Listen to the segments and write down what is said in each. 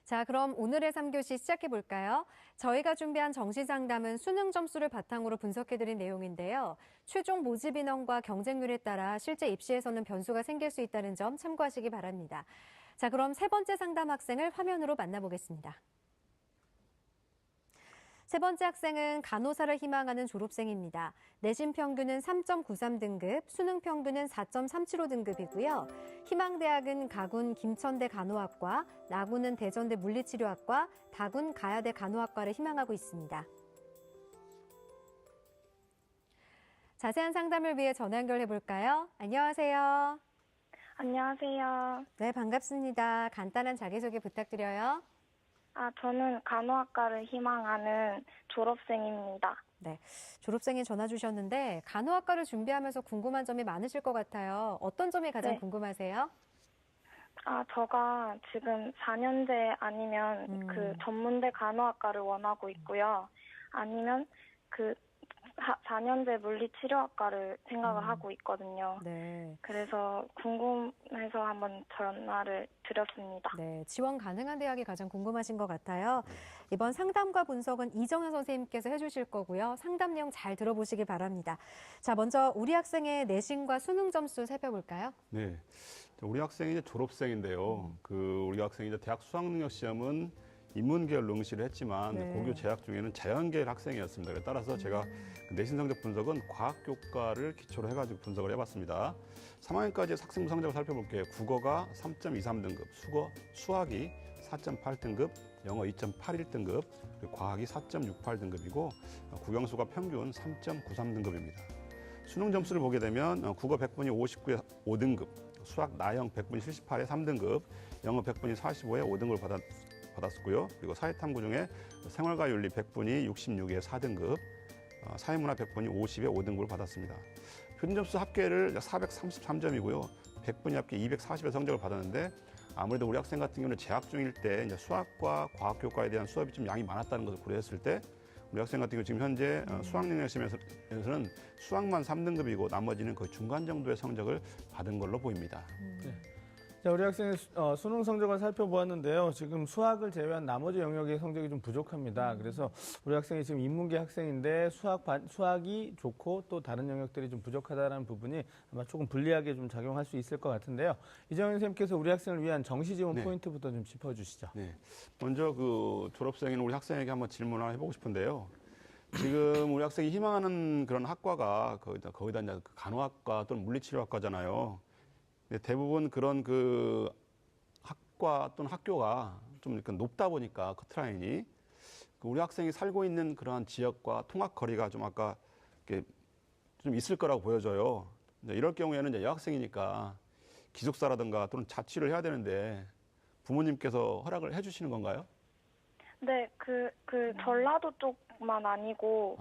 자, 그럼 오늘의 3교시 시작해 볼까요? 저희가 준비한 정시 상담은 수능 점수를 바탕으로 분석해드린 내용인데요. 최종 모집 인원과 경쟁률에 따라 실제 입시에서는 변수가 생길 수 있다는 점 참고하시기 바랍니다. 자, 그럼 세 번째 상담 학생을 화면으로 만나보겠습니다. 세 번째 학생은 간호사를 희망하는 졸업생입니다. 내신 평균은 3.93등급, 수능 평균은 4.375등급이고요. 희망대학은 가군 김천대 간호학과, 나군은 대전대 물리치료학과, 다군 가야대 간호학과를 희망하고 있습니다. 자세한 상담을 위해 전화 연결해 볼까요? 안녕하세요. 안녕하세요. 네, 반갑습니다. 간단한 자기소개 부탁드려요. 저는 간호학과를 희망하는 졸업생입니다. 네, 졸업생이 전화 주셨는데 간호학과를 준비하면서 궁금한 점이 많으실 것 같아요. 어떤 점이 가장 네. 궁금하세요? 제가 지금 4년제 아니면 그 전문대 간호학과를 원하고 있고요. 아니면 그 4년제 물리치료학과를 생각을 하고 있거든요. 네. 그래서 궁금해서 한번 전화를 드렸습니다. 네, 지원 가능한 대학이 가장 궁금하신 것 같아요. 이번 상담과 분석은 이정현 선생님께서 해주실 거고요. 상담 내용 잘 들어보시기 바랍니다. 자, 먼저 우리 학생의 내신과 수능 점수 살펴볼까요? 네. 우리 학생이 이제 졸업생인데요. 우리 학생이 이제 대학 수학능력시험은 인문계열 응시를 했지만 네. 고교 재학 중에는 자연계열 학생이었습니다. 따라서 제가 내신 성적 분석은 과학교과를 기초로 해가지고 분석을 해봤습니다. 3학년까지 학생 성적을 살펴볼게요. 국어가 3.23등급, 수학이 4.8등급, 영어 2.81등급, 그리고 과학이 4.68등급이고 국영수가 평균 3.93등급입니다. 수능 점수를 보게 되면 국어 100분이 59에 5등급, 수학 나영 100분이 78에 3등급, 영어 100분이 45에 5등급을 받았고요. 그리고 사회탐구 중에 생활과 윤리 100분이 66에 4등급, 사회문화 100분이 50에 5등급을 받았습니다. 표준점수 합계를 433점이고요. 100분위 합계 240의 성적을 받았는데 아무래도 우리 학생 같은 경우는 재학 중일 때 이제 수학과 과학교과에 대한 수업이 좀 양이 많았다는 것을 고려했을 때 우리 학생 같은 경우 지금 현재 수학능력시험에서는 수학만 3등급이고 나머지는 거의 중간 정도의 성적을 받은 걸로 보입니다. 네. 자, 우리 학생의 수능 성적을 살펴보았는데요. 지금 수학을 제외한 나머지 영역의 성적이 좀 부족합니다. 그래서 우리 학생이 지금 인문계 학생인데 수학이 좋고 또 다른 영역들이 좀 부족하다는 부분이 아마 조금 불리하게 좀 작용할 수 있을 것 같은데요. 이정현 선생님께서 우리 학생을 위한 정시 지원 네. 포인트부터 좀 짚어주시죠. 네. 먼저 졸업생인 우리 학생에게 한번 질문을 해보고 싶은데요. 지금 우리 학생이 희망하는 그런 학과가 거기다 이제 간호학과 또는 물리치료학과잖아요. 대부분 그런 학과 또는 학교가 좀 이렇게 높다 보니까 커트라인이 우리 학생이 살고 있는 그러한 지역과 통학 거리가 좀 아까 이렇게 좀 있을 거라고 보여져요. 이럴 경우에는 이제 여학생이니까 기숙사라든가 또는 자취를 해야 되는데 부모님께서 허락을 해주시는 건가요? 네, 전라도 쪽만 아니고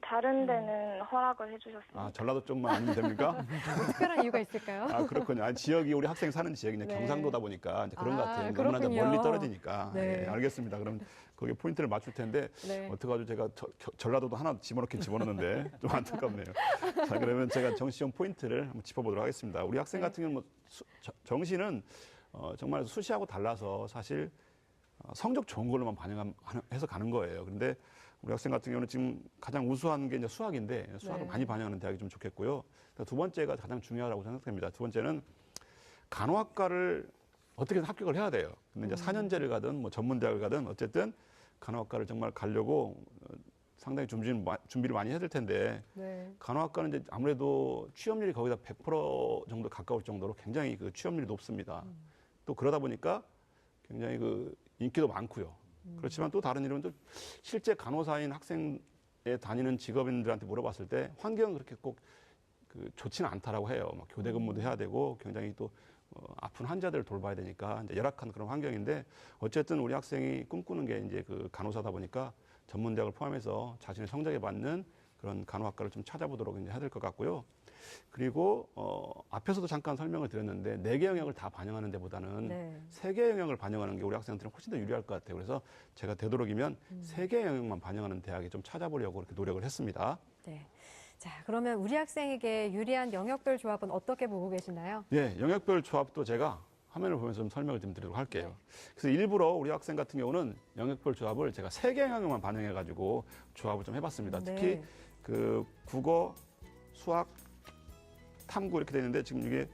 다른 데는 허락을 해주셨습니다. 전라도 쪽만 아니면 됩니까? 뭐 특별한 이유가 있을까요? 그렇군요. 지역이 우리 학생 사는 지역이 네. 경상도다 보니까 이제 그런 것 같아요. 그렇군요. 너무나 이제 멀리 떨어지니까. 네. 네, 알겠습니다. 그럼 거기에 포인트를 맞출 텐데 네. 어떡하죠? 제가 전라도도 하나 집어넣었는데 좀 안타깝네요. 자, 그러면 제가 정시형 포인트를 한번 짚어보도록 하겠습니다. 우리 학생 같은 경우는 정시는 정말 수시하고 달라서 사실 성적 좋은 걸로만 반영해서 가는 거예요. 그런데 우리 학생 같은 경우는 지금 가장 우수한 게 이제 수학인데 수학을 많이 반영하는 대학이 좀 좋겠고요. 두 번째가 가장 중요하다고 생각됩니다. 두 번째는 간호학과를 어떻게든 합격을 해야 돼요. 근데 이제 4년제를 가든 뭐 전문대학을 가든 어쨌든 간호학과를 정말 가려고 상당히 준비를 많이 해야 될 텐데 네. 간호학과는 이제 아무래도 취업률이 거기다 100% 정도 가까울 정도로 굉장히 취업률이 높습니다. 또 그러다 보니까 굉장히 인기도 많고요. 그렇지만 또 다른 이유는 실제 간호사인 학생에 다니는 직업인들한테 물어봤을 때 환경은 그렇게 꼭 좋지는 않다라고 해요. 교대 근무도 해야 되고 굉장히 또 아픈 환자들을 돌봐야 되니까 이제 열악한 그런 환경인데 어쨌든 우리 학생이 꿈꾸는 게 이제 간호사다 보니까 전문대학을 포함해서 자신의 성적에 맞는 그런 간호학과를 좀 찾아보도록 이제 해야 될 것 같고요. 그리고 앞에서도 잠깐 설명을 드렸는데 4개 영역을 다 반영하는 데보다는 3개 영역을 반영하는 게 우리 학생들은 훨씬 더 유리할 것 같아요. 그래서 제가 되도록이면 3개 영역만 반영하는 대학에 좀 찾아보려고 이렇게 노력을 했습니다. 네. 자, 그러면 우리 학생에게 유리한 영역별 조합은 어떻게 보고 계시나요? 예, 영역별 조합도 제가 화면을 보면서 좀 설명을 좀 드리도록 할게요. 그래서 일부러 우리 학생 같은 경우는 영역별 조합을 제가 3개 영역만 반영해가지고 조합을 좀 해봤습니다. 네. 특히 그 국어, 수학, 탐구 이렇게 되는데 지금 이게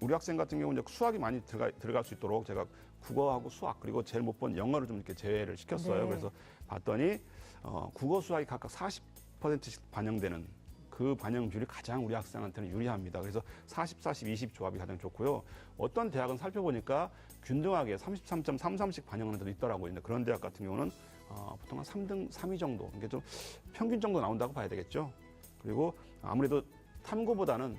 우리 학생 같은 경우는 이제 수학이 많이 들어갈 수 있도록 제가 국어하고 수학 그리고 제일 못 본 영어를 좀 이렇게 제외를 시켰어요. 네. 그래서 봤더니 국어, 수학이 각각 40%씩 반영되는 그 반영 비율이 가장 우리 학생한테는 유리합니다. 그래서 40, 40, 20 조합이 가장 좋고요. 어떤 대학은 살펴보니까 균등하게 33.33씩 반영하는 데도 있더라고요. 근데 그런 대학 같은 경우는 보통 한 3등, 3위 정도, 이게 좀 평균 정도 나온다고 봐야 되겠죠. 그리고 아무래도 탐구보다는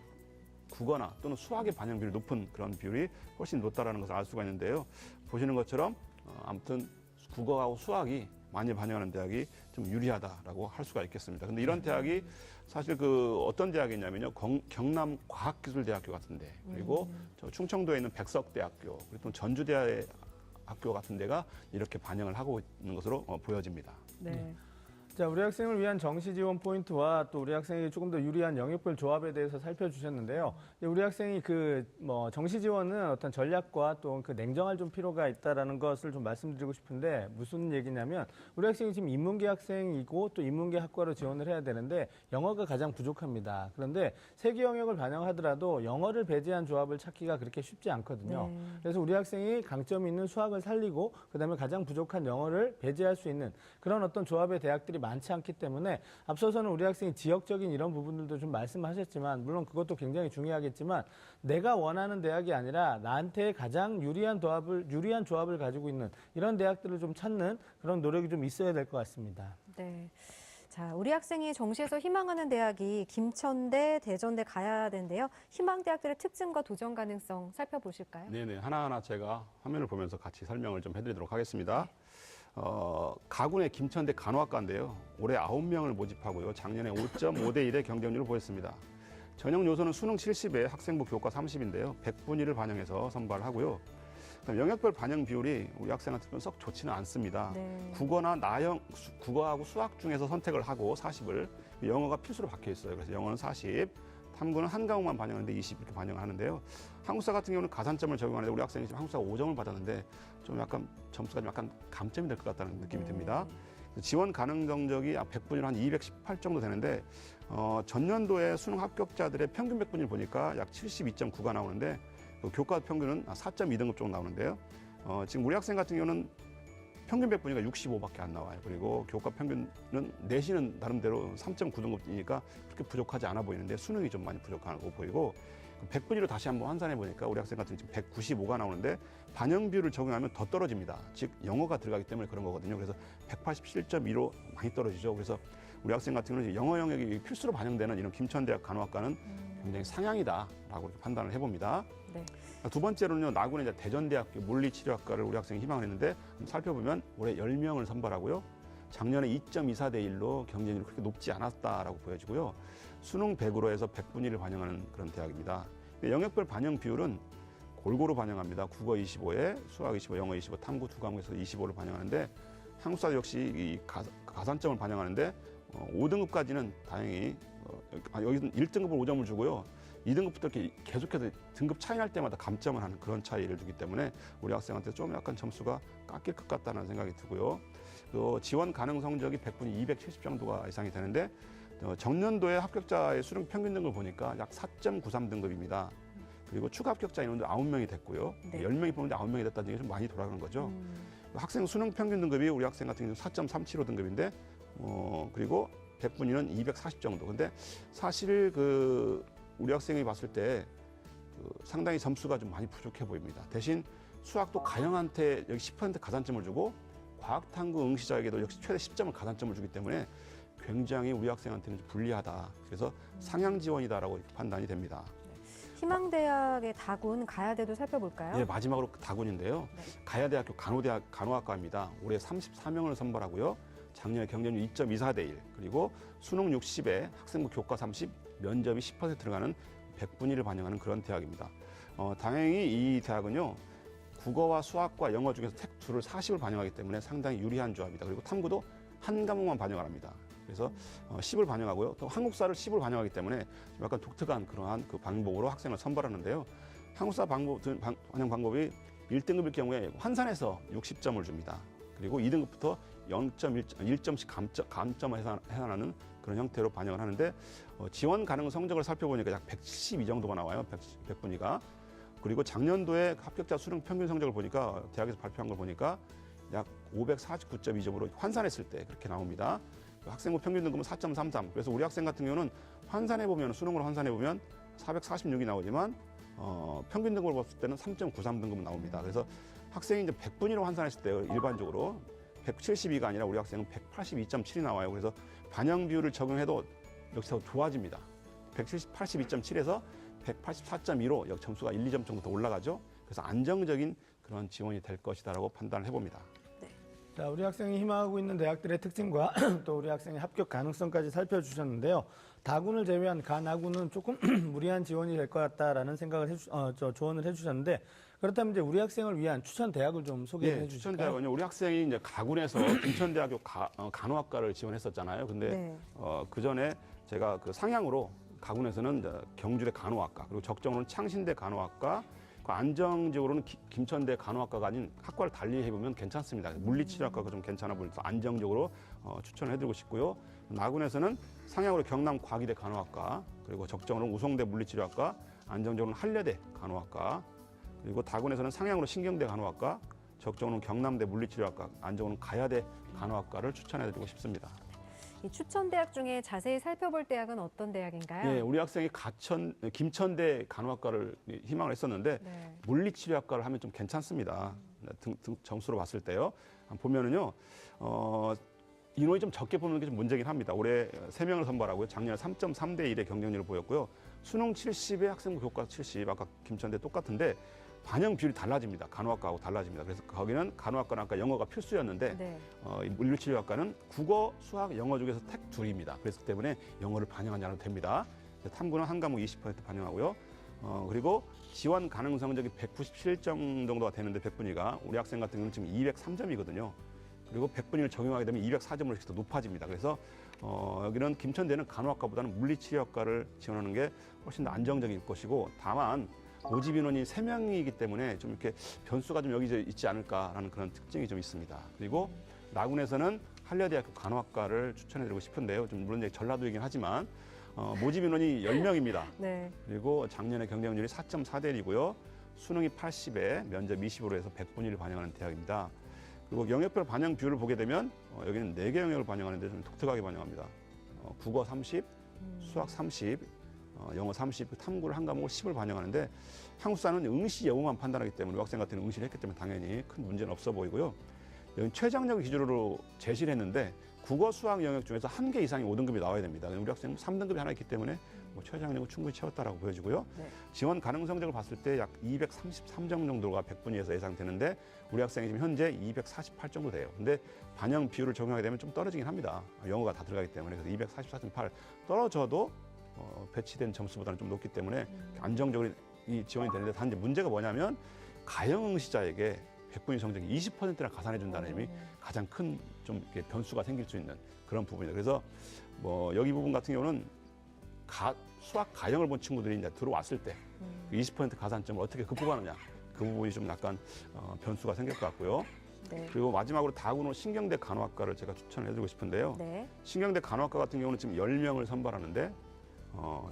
국어나 또는 수학의 반영 비율이 높은 그런 비율이 훨씬 높다라는 것을 알 수가 있는데요. 보시는 것처럼 아무튼 국어하고 수학이 많이 반영하는 대학이 좀 유리하다라고 할 수가 있겠습니다. 근데 이런 대학이 사실 그 어떤 대학이냐면요. 경남 과학기술대학교 같은데 그리고 저 충청도에 있는 백석대학교 그리고 또 전주대학교 같은 데가 이렇게 반영을 하고 있는 것으로 보여집니다. 네. 자, 우리 학생을 위한 정시 지원 포인트와 또 우리 학생이 조금 더 유리한 영역별 조합에 대해서 살펴주셨는데요. 우리 학생이 정시 지원은 어떤 전략과 또 그 냉정할 좀 필요가 있다라는 것을 좀 말씀드리고 싶은데 무슨 얘기냐면 우리 학생이 지금 인문계 학생이고 또 인문계 학과로 지원을 해야 되는데 영어가 가장 부족합니다. 그런데 세개 영역을 반영하더라도 영어를 배제한 조합을 찾기가 그렇게 쉽지 않거든요. 네. 그래서 우리 학생이 강점이 있는 수학을 살리고 그다음에 가장 부족한 영어를 배제할 수 있는 그런 어떤 조합의 대학들이 많지 않기 때문에 앞서서는 우리 학생이 지역적인 이런 부분들도 좀 말씀하셨지만 물론 그것도 굉장히 중요하겠지만 내가 원하는 대학이 아니라 나한테 가장 유리한 조합을 가지고 있는 이런 대학들을 좀 찾는 그런 노력이 좀 있어야 될 것 같습니다. 네. 자, 우리 학생이 정시에서 희망하는 대학이 김천대, 대전대 가야 되는데요. 희망 대학들의 특징과 도전 가능성 살펴보실까요? 네네. 하나하나 제가 화면을 보면서 같이 설명을 좀 해드리도록 하겠습니다. 가군의 김천대 간호학과인데요. 올해 9명을 모집하고요. 작년에 5.5대 1의 경쟁률을 보였습니다. 전형 요소는 수능 70에 학생부 교과 30인데요. 100분위를 반영해서 선발하고요. 영역별 반영 비율이 우리 학생한테는 썩 좋지는 않습니다. 네. 국어하고 수학 중에서 선택을 하고 40을 영어가 필수로 박혀 있어요. 그래서 영어는 40, 탐구는 한 과목만 반영하는데 20 이렇게 반영을 하는데요. 한국사 같은 경우는 가산점을 적용하는데 우리 학생이 지금 한국사 5점을 받았는데 좀 약간 점수가 좀 약간 감점이 될 것 같다는 느낌이 듭니다. 지원 가능 정적이 100분위로 한 218 정도 되는데 전년도에 수능 합격자들의 평균 100분위를 보니까 약 72.9가 나오는데 교과 평균은 4.2등급 정도 나오는데요. 지금 우리 학생 같은 경우는 평균 100분위가 65밖에 안 나와요. 그리고 교과 평균은 내신은 나름대로 3.9등급이니까 그렇게 부족하지 않아 보이는데 수능이 좀 많이 부족하고 보이고 100분위로 다시 한번 환산해 보니까 우리 학생 같은 경우는 지금 195가 나오는데 반영 비율을 적용하면 더 떨어집니다. 즉 영어가 들어가기 때문에 그런 거거든요. 그래서 187.2로 많이 떨어지죠. 그래서 우리 학생 같은 경우는 영어 영역이 필수로 반영되는 이런 김천대학 간호학과는 굉장히 상향이다라고 판단을 해봅니다. 네. 두 번째로는요, 나군의 이제 대전대학교 물리치료학과를 우리 학생이 희망을 했는데 살펴보면 올해 10명을 선발하고요. 작년에 2.24대 1로 경쟁률이 그렇게 높지 않았다라고 보여지고요. 수능 100으로 해서 100분위를 반영하는 그런 대학입니다. 영역별 반영 비율은 골고루 반영합니다. 국어 25에 수학 25, 영어 25, 탐구 두 과목에서 25를 반영하는데 한국사 역시 이 가산점을 반영하는데 5등급까지는 다행히 여기는 1등급을 5점을 주고요. 2등급부터 이렇게 계속해서 등급 차이 날 때마다 감점을 하는 그런 차이를 주기 때문에 우리 학생한테 좀 약간 점수가 깎일 것 같다는 생각이 들고요. 또 지원 가능 성적이 100분이 270 정도가 이상이 되는데 전년도에 합격자의 수능 평균 등급을 보니까 약 4.93등급입니다. 그리고 추가 합격자 인원도 9명이 됐고요. 네. 10명이 보는데 9명이 됐다는 얘기 좀 많이 돌아가는 거죠. 학생 수능 평균 등급이 우리 학생 같은 경우는 4.375 등급인데 그리고 100분위는 240 정도. 근데 사실 우리 학생이 봤을 때 상당히 점수가 좀 많이 부족해 보입니다. 대신 수학도 가형한테 여기 10% 가산점을 주고 과학탐구 응시자에게도 역시 최대 10점을 가산점을 주기 때문에 굉장히 우리 학생한테는 불리하다. 그래서 상향 지원이다라고 판단이 됩니다. 희망대학의 다군 가야대도 살펴볼까요? 네, 마지막으로 다군인데요. 네. 가야대학교 간호학과입니다. 올해 34명을 선발하고요. 작년에 경쟁률 2.24대 1, 그리고 수능 60에 학생부 교과 30, 면접이 10% 들어가는 100분위를 반영하는 그런 대학입니다. 다행히 이 대학은요. 국어와 수학과 영어 중에서 책 둘을 40을 반영하기 때문에 상당히 유리한 조합이다. 그리고 탐구도 한 과목만 반영을 합니다. 그래서 10을 반영하고요. 또 한국사를 10을 반영하기 때문에 약간 독특한 그러한 그 방법으로 학생을 선발하는데요. 한국사 반영 방법이 1등급일 경우에 환산해서 60점을 줍니다. 그리고 2등급부터 1점씩 감점을 해산하는 그런 형태로 반영을 하는데 지원 가능 성적을 살펴보니까 약 172 정도가 나와요. 100분위가. 그리고 작년도에 합격자 수능 평균 성적을 보니까 대학에서 발표한 걸 보니까 약 549.2점으로 환산했을 때 그렇게 나옵니다. 학생부 평균 등급은 4.33. 그래서 우리 학생 같은 경우는 환산해보면 수능으로 환산해보면 446이 나오지만 평균 등급을 봤을 때는 3.93 등급은 나옵니다. 그래서 학생이 이제 100분위로 환산했을 때 일반적으로 172가 아니라 우리 학생은 182.7이 나와요. 그래서 반영 비율을 적용해도 역시 더 좋아집니다. 182.7에서 184.2로 점수가 1, 2점 정도 더 올라가죠. 그래서 안정적인 그런 지원이 될 것이다라고 판단을 해봅니다. 자, 우리 학생이 희망하고 있는 대학들의 특징과 또 우리 학생의 합격 가능성까지 살펴주셨는데요. 다군을 제외한 간하군은 조금 무리한 지원이 될 것 같다라는 생각을 조언을 해주셨는데 그렇다면 이제 우리 학생을 위한 추천 대학을 좀 소개해 주실까요? 추천 대학은요. 우리 학생이 이제 가군에서 김천대학교 간호학과를 지원했었잖아요. 근데 네. 그 전에 제가 그 상향으로 가군에서는 이제 경주대 간호학과 그리고 적정으로는 창신대 간호학과 안정적으로는 김천대 간호학과가 아닌 학과를 달리 해보면 괜찮습니다. 물리치료학과가 좀 괜찮아 보여서 안정적으로 추천을 해드리고 싶고요. 나군에서는 상향으로 경남 과기대 간호학과 그리고 적정으로는 우성대 물리치료학과 안정적으로는 한려대 간호학과 그리고 다군에서는 상향으로 신경대 간호학과 적정으로는 경남대 물리치료학과 안정으로는 가야대 간호학과를 추천해드리고 싶습니다. 이 추천 대학 중에 자세히 살펴볼 대학은 어떤 대학인가요? 예, 우리 학생이 김천대 간호학과를 희망을 했었는데 네. 물리치료학과를 하면 좀 괜찮습니다. 점수로 봤을 때요. 보면은요, 인원이 좀 적게 뽑는 게 좀 문제긴 합니다. 올해 3명을 선발하고요. 작년에 3.3대 1의 경쟁률을 보였고요. 수능 70에 학생부 교과 70, 아까 김천대 똑같은데 반영 비율이 달라집니다. 간호학과하고 달라집니다. 그래서 거기는 간호학과는 아까 영어가 필수였는데 네. 이 물리치료학과는 국어, 수학, 영어 중에서 택 둘입니다. 그래서 때문에 영어를 반영하지 않아도 됩니다. 탐구는 한 과목 20% 반영하고요. 그리고 지원 가능 성적이 197점 정도가 되는데 100분위가 우리 학생 같은 경우는 지금 203점이거든요. 그리고 100분위를 적용하게 되면 204점으로 이렇게 더 높아집니다. 그래서 여기는 김천대는 간호학과보다는 물리치료학과를 지원하는 게 훨씬 더 안정적일 것이고 다만 모집 인원이 3명이기 때문에 좀 이렇게 변수가 좀 여기저기 있지 않을까라는 그런 특징이 좀 있습니다. 그리고 나군에서는 한려대학교 간호학과를 추천해드리고 싶은데요. 좀 물론 이제 전라도이긴 하지만 모집 인원이 10명입니다. 네. 그리고 작년에 경쟁률이 4.4대 1이고요. 수능이 80에 면접 20으로 해서 100분위를 반영하는 대학입니다. 그리고 영역별 반영 비율을 보게 되면 여기는 4개 영역을 반영하는데 좀 독특하게 반영합니다. 국어 30, 수학 30, 영어 30, 탐구를 한 과목을 10을 반영하는데 한국사는 응시 여부만 판단하기 때문에 우리 학생 같은 경우는 응시를 했기 때문에 당연히 큰 문제는 없어 보이고요. 여기 최장력을 기준으로 제시를 했는데 국어, 수학 영역 중에서 1개 이상이 5등급이 나와야 됩니다. 우리 학생은 3등급이 하나 있기 때문에 최장력을 충분히 채웠다라고 보여지고요. 네. 지원 가능 성적을 봤을 때 약 233점 정도가 100분위에서 예상되는데 우리 학생이 지금 현재 248 정도 돼요. 근데 반영 비율을 적용하게 되면 좀 떨어지긴 합니다. 영어가 다 들어가기 때문에 그래서 244.8 떨어져도 배치된 점수보다는 좀 높기 때문에 안정적으로 이 지원이 되는데 단지 문제가 뭐냐면 가형 응시자에게 100분위 성적이 20%나 가산해 준다는 점이 가장 큰 좀 변수가 생길 수 있는 그런 부분이다. 그래서 여기 부분 같은 경우는 수학 가형을 본 친구들이 이제 들어왔을 때 20% 가산점을 어떻게 극복하느냐 그 부분이 좀 약간 변수가 생길 것 같고요. 네. 그리고 마지막으로 다군으로 신경대 간호학과를 제가 추천을 해드리고 싶은데요. 네. 신경대 간호학과 같은 경우는 지금 10명을 선발하는데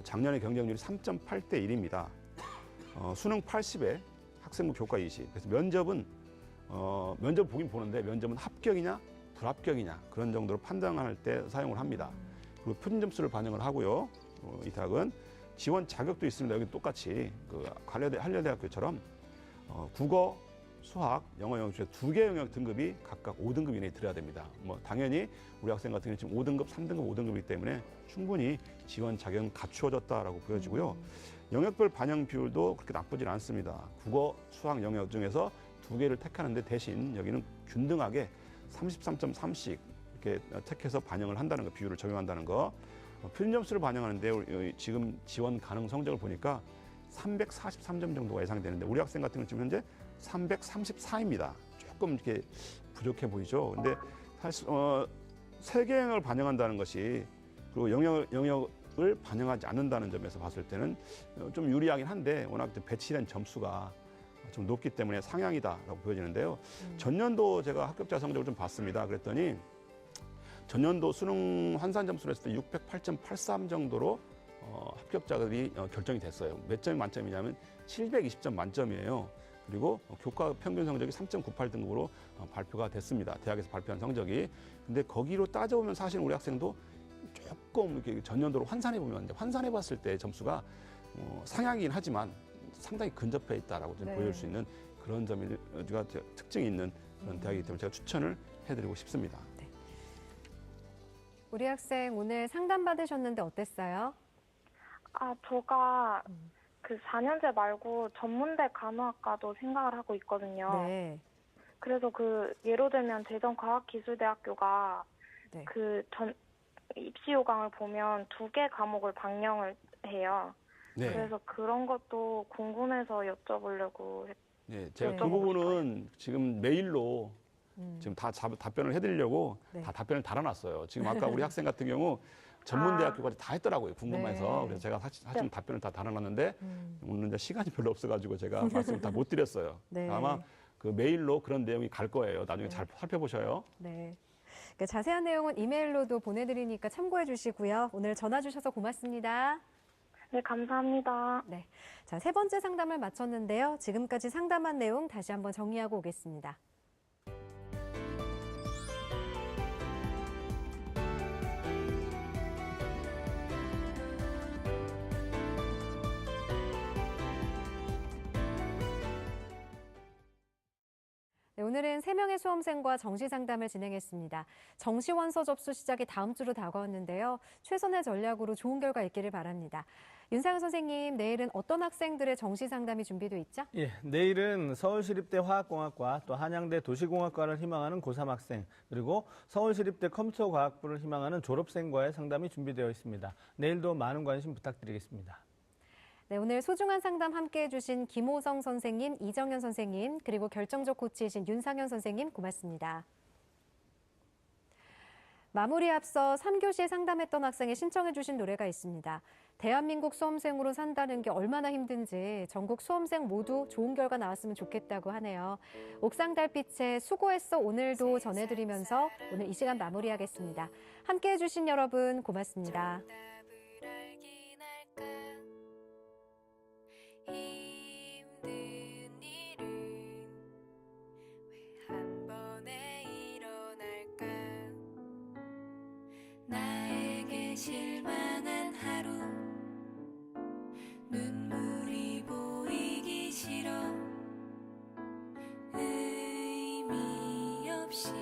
작년에 경쟁률이 3.8대 1입니다. 수능 80에 학생부 교과 20. 그래서 면접은 면접 보긴 보는데 면접은 합격이냐 불합격이냐 그런 정도로 판단할 때 사용을 합니다. 그리고 표준 점수를 반영을 하고요. 이 대학은 지원 자격도 있습니다. 여기 똑같이 그 한려대학교처럼 국어, 수학, 영어 영역 중에 2개 영역 등급이 각각 5등급 이내에 들어야 됩니다. 당연히 우리 학생 같은 경우는 지금 5등급, 3등급, 5등급이기 때문에 충분히 지원 자격은 갖추어졌다라고 보여지고요. 영역별 반영 비율도 그렇게 나쁘진 않습니다. 국어, 수학 영역 중에서 2개를 택하는데 대신 여기는 균등하게 33.3씩 이렇게 택해서 반영을 한다는 거, 비율을 적용한다는 거. 표준 점수를 반영하는데 지금 지원 가능 성적을 보니까 343점 정도가 예상되는데 우리 학생 같은 경우는 지금 현재 334입니다. 조금 이렇게 부족해 보이죠. 근데 사실 세계 영역을 반영한다는 것이 그리고 영역 반영하지 않는다는 점에서 봤을 때는 좀 유리하긴 한데 워낙 배치된 점수가 좀 높기 때문에 상향이다라고 보여지는데요. 전년도 제가 합격자 성적을 좀 봤습니다. 그랬더니 전년도 수능 환산 점수를 했을 때 608.83 정도로 합격자들이 결정이 됐어요. 몇 점이 만점이냐면 720점 만점이에요. 그리고 교과 평균 성적이 3.98 등급으로 발표가 됐습니다. 대학에서 발표한 성적이. 근데 거기로 따져보면 사실 우리 학생도 조금 이렇게 전년도로 환산해 보면 환산해 봤을 때 점수가 상향이긴 하지만 상당히 근접해 있다라고 좀 네. 보여줄 수 있는 그런 점이 특징이 있는 그런 대학이기 때문에 제가 추천을 해드리고 싶습니다. 우리 학생 오늘 상담 받으셨는데 어땠어요? 제가 그 4년제 말고 전문대 간호학과도 생각을 하고 있거든요. 네. 그래서 예로 들면 대전과학기술대학교가 네. 입시 요강을 보면 2개 과목을 방영을 해요. 네. 그래서 그런 것도 궁금해서 여쭤보려고 네, 제가 네. 그 부분은 지금 메일로 지금 다 답변을 해드리려고 네. 다 답변을 달아놨어요. 지금 아까 우리 학생 같은 경우 전문대학교까지 다 했더라고요. 궁금해서. 네. 그래서 제가 사실 답변을 다 달아놨는데 음. 오늘 이제 시간이 별로 없어가지고 제가 말씀을 다 못 드렸어요. 네. 아마 그 메일로 그런 내용이 갈 거예요. 나중에 잘 살펴보셔요. 네. 그러니까 자세한 내용은 이메일로도 보내드리니까 참고해 주시고요. 오늘 전화 주셔서 고맙습니다. 네, 감사합니다. 네. 자, 세 번째 상담을 마쳤는데요. 지금까지 상담한 내용 다시 한번 정리하고 오겠습니다. 네, 오늘은 3명의 수험생과 정시 상담을 진행했습니다. 정시 원서 접수 시작이 다음 주로 다가왔는데요. 최선의 전략으로 좋은 결과 있기를 바랍니다. 윤상현 선생님, 내일은 어떤 학생들의 정시 상담이 준비되어 있죠? 예, 내일은 서울시립대 화학공학과 또 한양대 도시공학과를 희망하는 고3 학생 그리고 서울시립대 컴퓨터과학부를 희망하는 졸업생과의 상담이 준비되어 있습니다. 내일도 많은 관심 부탁드리겠습니다. 네, 오늘 소중한 상담 함께해 주신 김호성 선생님, 이정현 선생님, 그리고 결정적 코치이신 윤상현 선생님 고맙습니다. 마무리 앞서 3교시 상담했던 학생이 신청해 주신 노래가 있습니다. 대한민국 수험생으로 산다는 게 얼마나 힘든지 전국 수험생 모두 좋은 결과 나왔으면 좋겠다고 하네요. 옥상 달빛에 수고했어 오늘도 전해드리면서 오늘 이 시간 마무리하겠습니다. 함께해 주신 여러분 고맙습니다. 힘든 일은 왜 한 번에 일어날까? 나에게 실망한 하루 눈물이 보이기 싫어 의미 없이